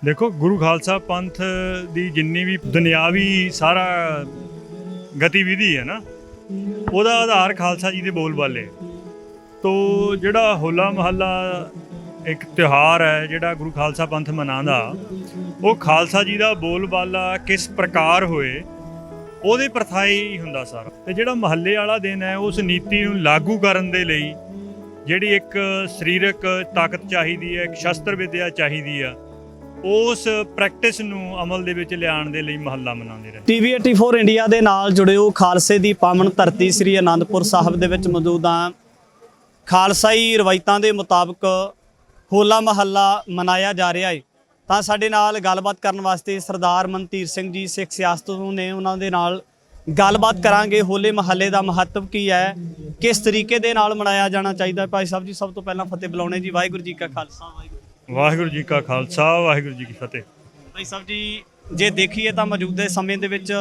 देखो गुरु खालसा पंथ ਦੀ ਜਿੰਨੀ ਵੀ ਦੁਨਿਆਵੀ ਸਾਰਾ ਗਤੀਵਿਧੀ ਹੈ ਨਾ ਉਹਦਾ ਆਧਾਰ ਖਾਲਸਾ ਜੀ ਦੇ ਬੋਲਬਾਲੇ। ਤੋ ਜਿਹੜਾ ਹੋਲਾ ਮਹੱਲਾ ਇੱਕ ਤਿਉਹਾਰ ਹੈ ਜਿਹੜਾ ਗੁਰੂ ਖਾਲਸਾ ਪੰਥ ਮਨਾਉਂਦਾ, ਉਹ ਖਾਲਸਾ ਜੀ ਦਾ ਬੋਲਬਾਲਾ ਕਿਸ ਪ੍ਰਕਾਰ ਹੋਏ ਉਹਦੇ ਪ੍ਰਥਾਈ ਹੀ ਹੁੰਦਾ ਸਾਰਾ। ਤੇ ਜਿਹੜਾ ਮਹੱਲੇ ਵਾਲਾ ਦਿਨ ਹੈ ਉਸ ਨੀਤੀ ਨੂੰ ਲਾਗੂ ਕਰਨ ਦੇ ਲਈ ਜਿਹੜੀ ਇੱਕ ਸਰੀਰਕ ਤਾਕਤ ਚਾਹੀਦੀ ਹੈ, ਇੱਕ ਸ਼ਸਤਰ ਵਿਦਿਆ ਚਾਹੀਦੀ ਆ, ਉਸ ਪ੍ਰੈਕਟਿਸ ਨੂੰ ਅਮਲ ਦੇ ਵਿੱਚ ਲਿਆਉਣ ਦੇ ਲਈ ਮਹੱਲਾ ਮਨਾਉਂਦੇ ਰਹੇ। ਟੀਵੀ 84 ਇੰਡੀਆ ਦੇ ਨਾਲ ਜੁੜਿਓ ਖਾਲਸੇ ਦੀ ਪਾਵਨ ਧਰਤੀ ਸ੍ਰੀ ਅਨੰਦਪੁਰ ਸਾਹਿਬ ਦੇ ਵਿੱਚ ਮੌਜੂਦ ਹਾਂ। ਖਾਲਸਾਈ ਰਵਾਇਤਾਂ ਦੇ ਮੁਤਾਬਕ ਹੋਲਾ ਮਹੱਲਾ ਮਨਾਇਆ ਜਾ ਰਿਹਾ ਹੈ। ਤਾਂ ਸਾਡੇ ਨਾਲ ਗੱਲਬਾਤ ਕਰਨ ਵਾਸਤੇ ਸਰਦਾਰ ਮਨਤੀਰ ਸਿੰਘ ਜੀ ਸਿੱਖ ਸਿਆਸਤ ਤੋਂ ਨੇ, ਉਹਨਾਂ ਦੇ ਨਾਲ ਗੱਲਬਾਤ ਕਰਾਂਗੇ। ਹੋਲੇ ਮਹੱਲੇ ਦਾ ਮਹੱਤਵ ਕੀ ਹੈ, ਕਿਸ ਤਰੀਕੇ ਦੇ ਨਾਲ ਮਨਾਇਆ ਜਾਣਾ ਚਾਹੀਦਾ। ਭਾਈ ਸਾਹਿਬ ਜੀ, ਸਭ ਤੋਂ ਪਹਿਲਾਂ ਫਤਿਹ ਬੁਲਾਉਣੇ ਜੀ। ਵਾਹਿਗੁਰੂ ਜੀ ਕਾ ਖਾਲਸਾ, ਵਾਹਿਗੁਰੂ ਜੀ ਕਾ ਖਾਲਸਾ, ਵਾਹਿਗੁਰੂ ਜੀ ਕੀ ਫਤਿਹ। ਭਾਈ ਸਾਹਿਬ ਜੀ, ਜੇ ਦੇਖੀਏ ਤਾਂ ਮੌਜੂਦਾ ਸਮੇਂ ਦੇ ਵਿੱਚ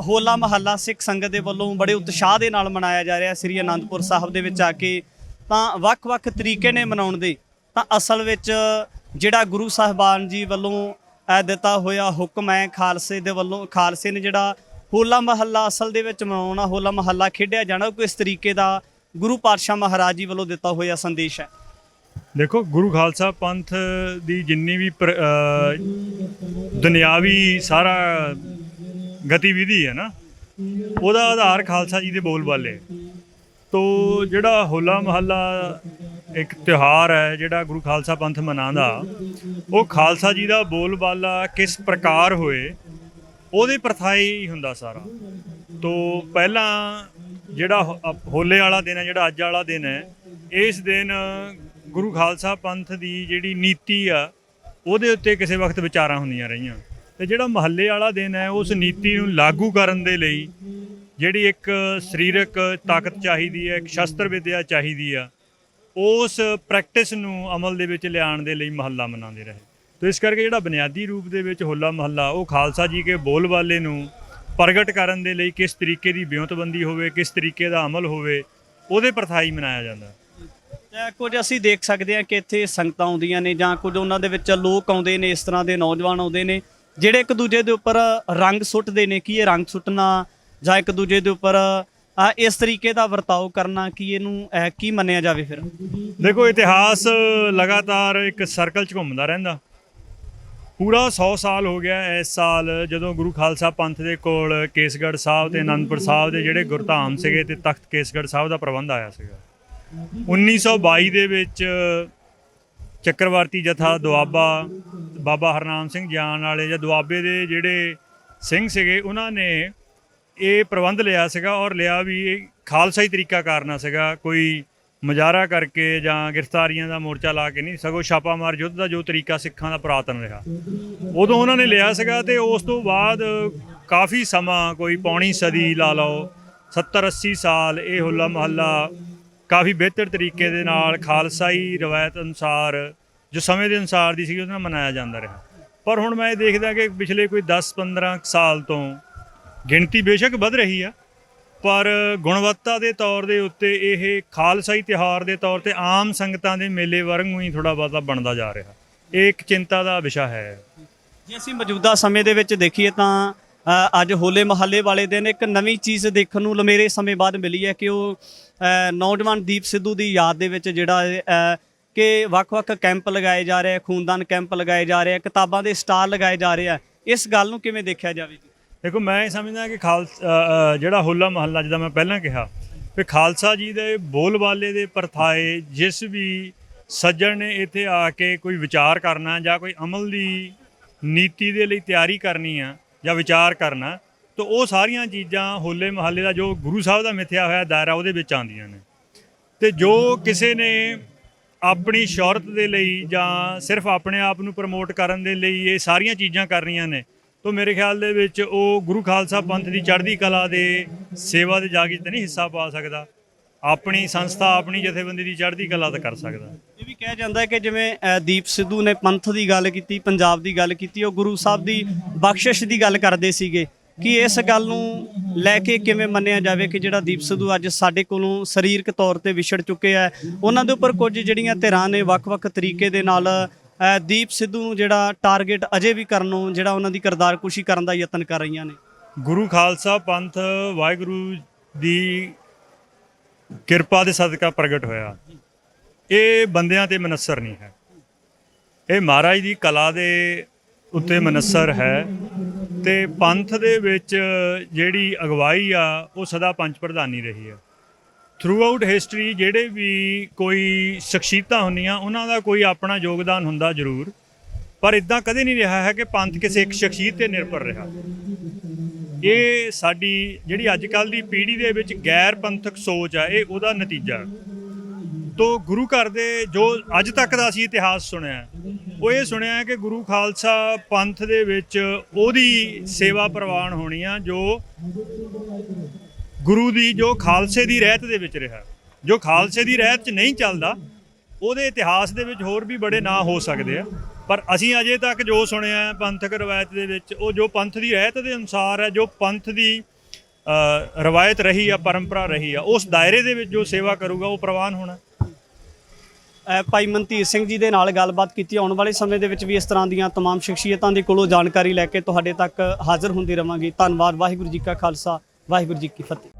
ਹੋਲਾ ਮਹੱਲਾ ਸਿੱਖ ਸੰਗਤ ਦੇ ਵੱਲੋਂ ਬੜੇ ਉਤਸ਼ਾਹ ਦੇ ਨਾਲ ਮਨਾਇਆ ਜਾ ਰਿਹਾ ਸ੍ਰੀ ਅਨੰਦਪੁਰ ਸਾਹਿਬ ਦੇ ਵਿੱਚ ਆ ਕੇ। ਤਾਂ ਵੱਖ-ਵੱਖ ਤਰੀਕੇ ਨੇ ਮਨਾਉਣ ਦੇ, ਤਾਂ ਅਸਲ ਵਿੱਚ ਜਿਹੜਾ ਗੁਰੂ ਸਾਹਿਬਾਨ ਜੀ ਵੱਲੋਂ ਦਿੱਤਾ ਹੋਇਆ ਹੁਕਮ ਹੈ ਖਾਲਸੇ ਦੇ ਵੱਲੋਂ, ਖਾਲਸੇ ਨੇ ਜਿਹੜਾ ਹੋਲਾ ਮਹੱਲਾ ਅਸਲ ਦੇ ਵਿੱਚ ਮਨਾਉਣਾ, ਹੋਲਾ ਮਹੱਲਾ ਖੇਡਿਆ ਜਾਣਾ, ਕਿਸ ਤਰੀਕੇ ਦਾ ਗੁਰੂ ਪਾਤਸ਼ਾਹ ਮਹਾਰਾਜ ਜੀ ਵੱਲੋਂ ਦਿੱਤਾ ਹੋਇਆ ਸੰਦੇਸ਼ ਹੈ। ਦੇਖੋ ਗੁਰੂ ਖਾਲਸਾ ਪੰਥ ਦੀ ਜਿੰਨੀ ਵੀ ਦੁਨਿਆਵੀ ਸਾਰਾ ਗਤੀਵਿਧੀ ਹੈ ਨਾ ਉਹਦਾ ਆਧਾਰ ਖਾਲਸਾ ਜੀ ਦੇ ਬੋਲਬਾਲੇ। ਤੋ ਜਿਹੜਾ ਹੋਲਾ ਮਹੱਲਾ ਇੱਕ ਤਿਉਹਾਰ ਹੈ ਜਿਹੜਾ ਗੁਰੂ ਖਾਲਸਾ ਪੰਥ ਮਨਾਉਂਦਾ, ਉਹ ਖਾਲਸਾ ਜੀ ਦਾ ਬੋਲਬਾਲਾ ਕਿਸ ਪ੍ਰਕਾਰ ਹੋਏ ਉਹਦੇ ਪ੍ਰਥਾਈ ਹੀ ਹੁੰਦਾ ਸਾਰਾ। ਤੋ ਪਹਿਲਾਂ ਜਿਹੜਾ ਹੋਲੇ ਵਾਲਾ ਦਿਨ ਹੈ, ਜਿਹੜਾ ਅੱਜ ਵਾਲਾ ਦਿਨ ਹੈ, ਇਸ ਦਿਨ ਗੁਰੂ ਖਾਲਸਾ ਪੰਥ ਦੀ ਜਿਹੜੀ ਨੀਤੀ ਆ ਉਹਦੇ ਉੱਤੇ ਕਿਸੇ ਵਕਤ ਵਿਚਾਰਾਂ ਹੁੰਦੀਆਂ ਰਹੀਆਂ। ਤੇ ਜਿਹੜਾ ਮਹੱਲੇ ਵਾਲਾ ਦਿਨ ਹੈ ਉਸ ਨੀਤੀ ਨੂੰ ਲਾਗੂ ਕਰਨ ਦੇ ਲਈ ਜਿਹੜੀ ਇੱਕ ਸਰੀਰਕ ਤਾਕਤ ਚਾਹੀਦੀ ਹੈ, ਇੱਕ ਸ਼ਸਤਰ ਵਿਦਿਆ ਚਾਹੀਦੀ ਆ, ਉਸ ਪ੍ਰੈਕਟਿਸ ਨੂੰ ਅਮਲ ਦੇ ਵਿੱਚ ਲਿਆਉਣ ਦੇ ਲਈ ਮਹੱਲਾ ਮਨਾਉਂਦੇ ਰਹੇ। ਤੋ ਇਸ ਕਰਕੇ ਜਿਹੜਾ ਬੁਨਿਆਦੀ ਰੂਪ ਦੇ ਵਿੱਚ ਹੋਲਾ ਮਹੱਲਾ ਉਹ ਖਾਲਸਾ ਜੀ ਕੇ ਬੋਲਬਾਲੇ ਨੂੰ ਪ੍ਰਗਟ ਕਰਨ ਦੇ ਲਈ ਕਿਸ ਤਰੀਕੇ ਦੀ ਵਿਉਂਤਬੰਦੀ ਹੋਵੇ, ਕਿਸ ਤਰੀਕੇ ਦਾ ਅਮਲ ਹੋਵੇ, ਉਹਦੇ ਪ੍ਰਥਾਈ ਮਨਾਇਆ ਜਾਂਦਾ। ਕੁਝ ਅਸੀਂ ਦੇਖ ਸਕਦੇ ਹਾਂ ਕਿ ਇੱਥੇ ਸੰਗਤਾਂ ਆਉਂਦੀਆਂ ਨੇ ਜਾਂ ਕੁਝ ਉਹਨਾਂ ਦੇ ਵਿੱਚ ਲੋਕ ਆਉਂਦੇ ਨੇ, ਇਸ ਤਰ੍ਹਾਂ ਦੇ ਨੌਜਵਾਨ ਆਉਂਦੇ ਨੇ ਜਿਹੜੇ ਇੱਕ ਦੂਜੇ ਦੇ ਉੱਪਰ ਰੰਗ ਸੁੱਟਦੇ ਨੇ। ਕੀ ਇਹ ਰੰਗ ਸੁੱਟਣਾ ਜਾਂ ਇੱਕ ਦੂਜੇ ਦੇ ਉੱਪਰ ਇਸ ਤਰੀਕੇ ਦਾ ਵਰਤਾਓ ਕਰਨਾ, ਕੀ ਇਹਨੂੰ ਕੀ ਮੰਨਿਆ ਜਾਵੇ ਫਿਰ? ਦੇਖੋ ਇਤਿਹਾਸ ਲਗਾਤਾਰ ਇੱਕ ਸਰਕਲ 'ਚ ਘੁੰਮਦਾ ਰਹਿੰਦਾ। ਪੂਰਾ 100 ਸਾਲ ਹੋ ਗਿਆ ਇਸ ਸਾਲ ਜਦੋਂ ਗੁਰੂ ਖਾਲਸਾ ਪੰਥ ਦੇ ਕੋਲ ਕੇਸਗੜ੍ਹ ਸਾਹਿਬ ਤੇ ਅਨੰਦਪੁਰ ਸਾਹਿਬ ਦੇ ਜਿਹੜੇ ਗੁਰਧਾਮ ਸੀਗੇ ਤੇ ਤਖਤ ਕੇਸਗੜ੍ਹ ਸਾਹਿਬ ਦਾ ਪ੍ਰਬੰਧ ਆਇਆ ਸੀਗਾ। 1922 ਦੇ ਵਿੱਚ ਚੱਕਰਵਰਤੀ ਜਥਾ ਦੁਆਬਾ, ਬਾਬਾ ਹਰਨਾਮ ਸਿੰਘ ਜਾਨ ਵਾਲੇ ਜਾਂ ਦੁਆਬੇ ਦੇ ਜਿਹੜੇ ਸਿੰਘ ਸੀਗੇ, ਉਹਨਾਂ ਨੇ ਇਹ ਪ੍ਰਬੰਧ ਲਿਆ ਸੀਗਾ। ਔਰ ਲਿਆ ਵੀ ਇਹ ਖਾਲਸਾਈ ਤਰੀਕਾ ਕਾਰਨਾ ਸੀਗਾ, ਕੋਈ ਮੁਜ਼ਾਹਰਾ ਕਰਕੇ ਜਾਂ ਗ੍ਰਿਫਤਾਰੀਆਂ ਦਾ ਮੋਰਚਾ ਲਾ ਕੇ ਨਹੀਂ, ਸਗੋਂ ਛਾਪਾਮਾਰ ਯੁੱਧ ਦਾ ਜੋ ਤਰੀਕਾ ਸਿੱਖਾਂ ਦਾ ਪੁਰਾਤਨ ਰਿਹਾ ਉਦੋਂ ਉਹਨਾਂ ਨੇ ਲਿਆ ਸੀਗਾ। ਤੇ ਉਸ ਤੋਂ ਬਾਅਦ ਕਾਫੀ ਸਮਾਂ, ਕੋਈ ਪੌਣੀ ਸਦੀ ਲਾ ਲਓ, 70-80 ਸਾਲ ਇਹ ਹੋਲਾ ਮਹੱਲਾ ਕਾਫੀ ਬਿਹਤਰ ਤਰੀਕੇ ਦੇ ਨਾਲ ਖਾਲਸਾਈ ਰਵਾਇਤ ਅਨੁਸਾਰ, ਜੋ ਸਮੇਂ ਦੇ ਅਨੁਸਾਰ ਦੀ ਸੀ, ਉਹਦੇ ਨਾਲ ਮਨਾਇਆ ਜਾਂਦਾ ਰਿਹਾ। ਪਰ ਹੁਣ ਮੈਂ ਇਹ ਦੇਖਦਾ ਕਿ ਪਿਛਲੇ ਕੋਈ 10-15 ਸਾਲ ਤੋਂ ਗਿਣਤੀ ਬੇਸ਼ੱਕ ਵੱਧ ਰਹੀ ਆ, ਪਰ ਗੁਣਵੱਤਾ ਦੇ ਤੌਰ ਦੇ ਉੱਤੇ ਇਹ ਖਾਲਸਾਈ ਤਿਉਹਾਰ ਦੇ ਤੌਰ 'ਤੇ ਆਮ ਸੰਗਤਾਂ ਦੇ ਮੇਲੇ ਵਾਂਗੂ ਹੀ ਥੋੜ੍ਹਾ ਬਹੁਤਾ ਬਣਦਾ ਜਾ ਰਿਹਾ। ਇਹ ਇੱਕ ਚਿੰਤਾ ਦਾ ਵਿਸ਼ਾ ਹੈ। ਜੇ ਅਸੀਂ ਮੌਜੂਦਾ ਸਮੇਂ ਦੇ ਵਿੱਚ ਦੇਖੀਏ ਤਾਂ ਅੱਜ ਹੋਲੇ ਮਹੱਲੇ ਵਾਲੇ ਦਿਨ ਇੱਕ ਨਵੀਂ ਚੀਜ਼ ਦੇਖਣ ਨੂੰ ਲੰਮੇਰੇ ਸਮੇਂ ਬਾਅਦ ਮਿਲੀ ਹੈ ਕਿ ਉਹ ਨੌਜਵਾਨ ਦੀਪ ਸਿੱਧੂ ਦੀ ਯਾਦ ਦੇ ਵਿੱਚ ਜਿਹੜਾ ਕਿ ਵੱਖ-ਵੱਖ ਕੈਂਪ ਲਗਾਏ ਜਾ ਰਹੇ, ਖੂਨਦਾਨ ਕੈਂਪ ਲਗਾਏ ਜਾ ਰਹੇ, ਕਿਤਾਬਾਂ ਦੇ ਸਟਾਲ ਲਗਾਏ ਜਾ ਰਹੇ ਆ। ਇਸ ਗੱਲ ਨੂੰ ਕਿਵੇਂ ਦੇਖਿਆ ਜਾਵੇ? ਦੇਖੋ ਮੈਂ ਇਹ ਸਮਝਦਾ ਕਿ ਜਿਹੜਾ ਹੋਲਾ ਮਹੱਲਾ, ਜਿੱਦਾਂ ਮੈਂ ਪਹਿਲਾਂ ਕਿਹਾ ਵੀ ਖਾਲਸਾ ਜੀ ਦੇ ਬੋਲਬਾਲੇ ਦੇ ਪ੍ਰਥਾਏ, ਜਿਸ ਵੀ ਸੱਜਣ ਨੇ ਇੱਥੇ ਆ ਕੇ ਕੋਈ ਵਿਚਾਰ ਕਰਨਾ ਜਾਂ ਕੋਈ ਅਮਲ ਦੀ ਨੀਤੀ ਦੇ ਲਈ ਤਿਆਰੀ ਕਰਨੀ ਆ ਜਾਂ ਵਿਚਾਰ ਕਰਨਾ, ਤਾਂ ਉਹ ਸਾਰੀਆਂ ਚੀਜ਼ਾਂ ਹੋਲੇ ਮਹੱਲੇ ਦਾ ਜੋ ਗੁਰੂ ਸਾਹਿਬ ਦਾ ਮਿਥਿਆ ਹੋਇਆ ਦਾਇਰਾ ਉਹਦੇ ਵਿੱਚ ਆਉਂਦੀਆਂ ਨੇ। ਅਤੇ ਜੋ ਕਿਸੇ ਨੇ ਆਪਣੀ ਸ਼ੌਹਰਤ ਦੇ ਲਈ ਜਾਂ ਸਿਰਫ ਆਪਣੇ ਆਪ ਨੂੰ ਪ੍ਰਮੋਟ ਕਰਨ ਦੇ ਲਈ ਇਹ ਸਾਰੀਆਂ ਚੀਜ਼ਾਂ ਕਰਨੀਆਂ ਨੇ, ਤਾਂ ਮੇਰੇ ਖਿਆਲ ਦੇ ਵਿੱਚ ਉਹ ਗੁਰੂ ਖਾਲਸਾ ਪੰਥ ਦੀ ਚੜ੍ਹਦੀ ਕਲਾ ਦੇ ਸੇਵਾ ਦੇ ਜਾਗੀ 'ਚ ਤਾਂ ਨਹੀਂ ਹਿੱਸਾ ਪਾ ਸਕਦਾ। ਆਪਣੀ ਸੰਸਥਾ, ਆਪਣੀ ਜਥੇਬੰਦੀ ਦੀ ਚੜ੍ਹਦੀ ਕਲਾ ਤਾਂ ਕਰ ਸਕਦਾ। ਇਹ ਵੀ ਕਿਹਾ ਜਾਂਦਾ ਹੈ ਕਿ ਜਿਵੇਂ ਦੀਪ ਸਿੱਧੂ ਨੇ ਪੰਥ ਦੀ ਗੱਲ ਕੀਤੀ, ਪੰਜਾਬ ਦੀ ਗੱਲ ਕੀਤੀ, ਉਹ ਗੁਰੂ ਸਾਹਿਬ ਦੀ ਬਖਸ਼ਿਸ਼ ਦੀ ਗੱਲ ਕਰਦੇ ਸੀਗੇ। ਕਿ ਇਸ ਗੱਲ ਨੂੰ ਲੈ ਕੇ ਕਿਵੇਂ ਮੰਨਿਆ ਜਾਵੇ ਕਿ ਜਿਹੜਾ ਦੀਪ ਸਿੱਧੂ ਅੱਜ ਸਾਡੇ ਕੋਲੋਂ ਸਰੀਰਕ ਤੌਰ 'ਤੇ ਵਿਛੜ ਚੁੱਕੇ ਆ, ਉਹਨਾਂ ਦੇ ਉੱਪਰ ਕੁਝ ਜਿਹੜੀਆਂ ਧਿਰਾਂ ਨੇ ਵੱਖ-ਵੱਖ ਤਰੀਕੇ ਦੇ ਨਾਲ ਦੀਪ ਸਿੱਧੂ ਨੂੰ ਜਿਹੜਾ ਟਾਰਗੇਟ ਅਜੇ ਵੀ ਕਰਨ ਨੂੰ ਜਿਹੜਾ ਉਹਨਾਂ ਦੀ ਕਿਰਦਾਰਕੁਸ਼ੀ ਕਰਨ ਦਾ ਯਤਨ ਕਰ ਰਹੀਆਂ ਨੇ? ਗੁਰੂ ਖਾਲਸਾ ਪੰਥ ਵਾਹਿਗੁਰੂ ਦੀ ਕਿਰਪਾ ਦੇ ਸਦਕਾ ਪ੍ਰਗਟ ਹੋਇਆ। ਇਹ ਬੰਦਿਆਂ ਤੇ ਮਨਸਰ ਨਹੀਂ ਹੈ, ਇਹ ਮਹਾਰਾਜ ਦੀ ਕਲਾ ਦੇ ਉੱਤੇ ਮਨਸਰ ਹੈ। ਤੇ ਪੰਥ ਦੇ ਵਿੱਚ ਜਿਹੜੀ ਅਗਵਾਈ ਆ ਉਹ ਸਦਾ ਪੰਚ ਪ੍ਰਧਾਨੀ ਰਹੀ ਹੈ। ਥਰੂ ਆਊਟ ਹਿਸਟਰੀ ਜਿਹੜੇ ਵੀ ਕੋਈ ਸ਼ਖਸੀਅਤਾਂ ਹੁੰਦੀਆਂ ਉਹਨਾਂ ਦਾ ਕੋਈ ਆਪਣਾ ਯੋਗਦਾਨ ਹੁੰਦਾ ਜ਼ਰੂਰ, ਪਰ ਇਦਾਂ ਕਦੇ ਨਹੀਂ ਰਿਹਾ ਹੈ ਕਿ ਪੰਥ ਕਿਸੇ ਇੱਕ ਸ਼ਖਸੀਅਤ ਤੇ ਨਿਰਭਰ ਰਿਹਾ। ਇਹ ਸਾਡੀ ਜਿਹੜੀ ਅੱਜ ਕੱਲ੍ਹ ਦੀ ਪੀੜ੍ਹੀ ਦੇ ਵਿੱਚ ਗੈਰ ਪੰਥਕ ਸੋਚ ਆ, ਇਹ ਉਹਦਾ ਨਤੀਜਾ। ਤੋ ਗੁਰੂ ਘਰ ਦੇ ਜੋ ਅੱਜ ਤੱਕ ਦਾ ਅਸੀਂ ਇਤਿਹਾਸ ਸੁਣਿਆ, ਉਹ ਇਹ ਸੁਣਿਆ ਕਿ ਗੁਰੂ ਖਾਲਸਾ ਪੰਥ ਦੇ ਵਿੱਚ ਉਹਦੀ ਸੇਵਾ ਪ੍ਰਵਾਨ ਹੋਣੀ ਆ ਜੋ ਗੁਰੂ ਦੀ, ਜੋ ਖਾਲਸੇ ਦੀ ਰਹਿਤ ਦੇ ਵਿੱਚ ਰਿਹਾ। ਜੋ ਖਾਲਸੇ ਦੀ ਰਹਿਤ 'ਚ ਨਹੀਂ ਚੱਲਦਾ, ਉਹਦੇ ਇਤਿਹਾਸ ਦੇ ਵਿੱਚ ਹੋਰ ਵੀ ਬੜੇ ਨਾਂ ਹੋ ਸਕਦੇ ਆ, ਪਰ ਅਸੀਂ ਅਜੇ ਤੱਕ ਜੋ ਸੁਣਿਆ ਪੰਥਕ ਰਵਾਇਤ ਦੇ ਵਿੱਚ, ਉਹ ਜੋ ਪੰਥ ਦੀ ਰਹਿਤ ਦੇ ਅਨੁਸਾਰ ਹੈ, ਜੋ ਪੰਥ ਦੀ ਰਵਾਇਤ ਰਹੀ ਆ, ਪਰੰਪਰਾ ਰਹੀ ਆ, ਉਸ ਦਾਇਰੇ ਦੇ ਵਿੱਚ ਜੋ ਸੇਵਾ ਕਰੂਗਾ ਉਹ ਪ੍ਰਵਾਨ ਹੋਣਾ। ਭਾਈ ਮਨਧੀਰ ਸਿੰਘ ਜੀ ਦੇ ਨਾਲ ਗੱਲਬਾਤ ਕੀਤੀ। ਆਉਣ ਵਾਲੇ ਸਮੇਂ ਦੇ ਵਿੱਚ ਵੀ ਇਸ ਤਰ੍ਹਾਂ ਦੀਆਂ ਤਮਾਮ ਸ਼ਖਸੀਅਤਾਂ ਦੇ ਕੋਲੋਂ ਜਾਣਕਾਰੀ ਲੈ ਕੇ ਤੁਹਾਡੇ ਤੱਕ ਹਾਜ਼ਰ ਹੁੰਦੀ ਰਵਾਂਗੀ। ਧੰਨਵਾਦ। ਵਾਹਿਗੁਰੂ ਜੀ ਕਾ ਖਾਲਸਾ, ਵਾਹਿਗੁਰੂ ਜੀ ਕੀ ਫਤਿਹ।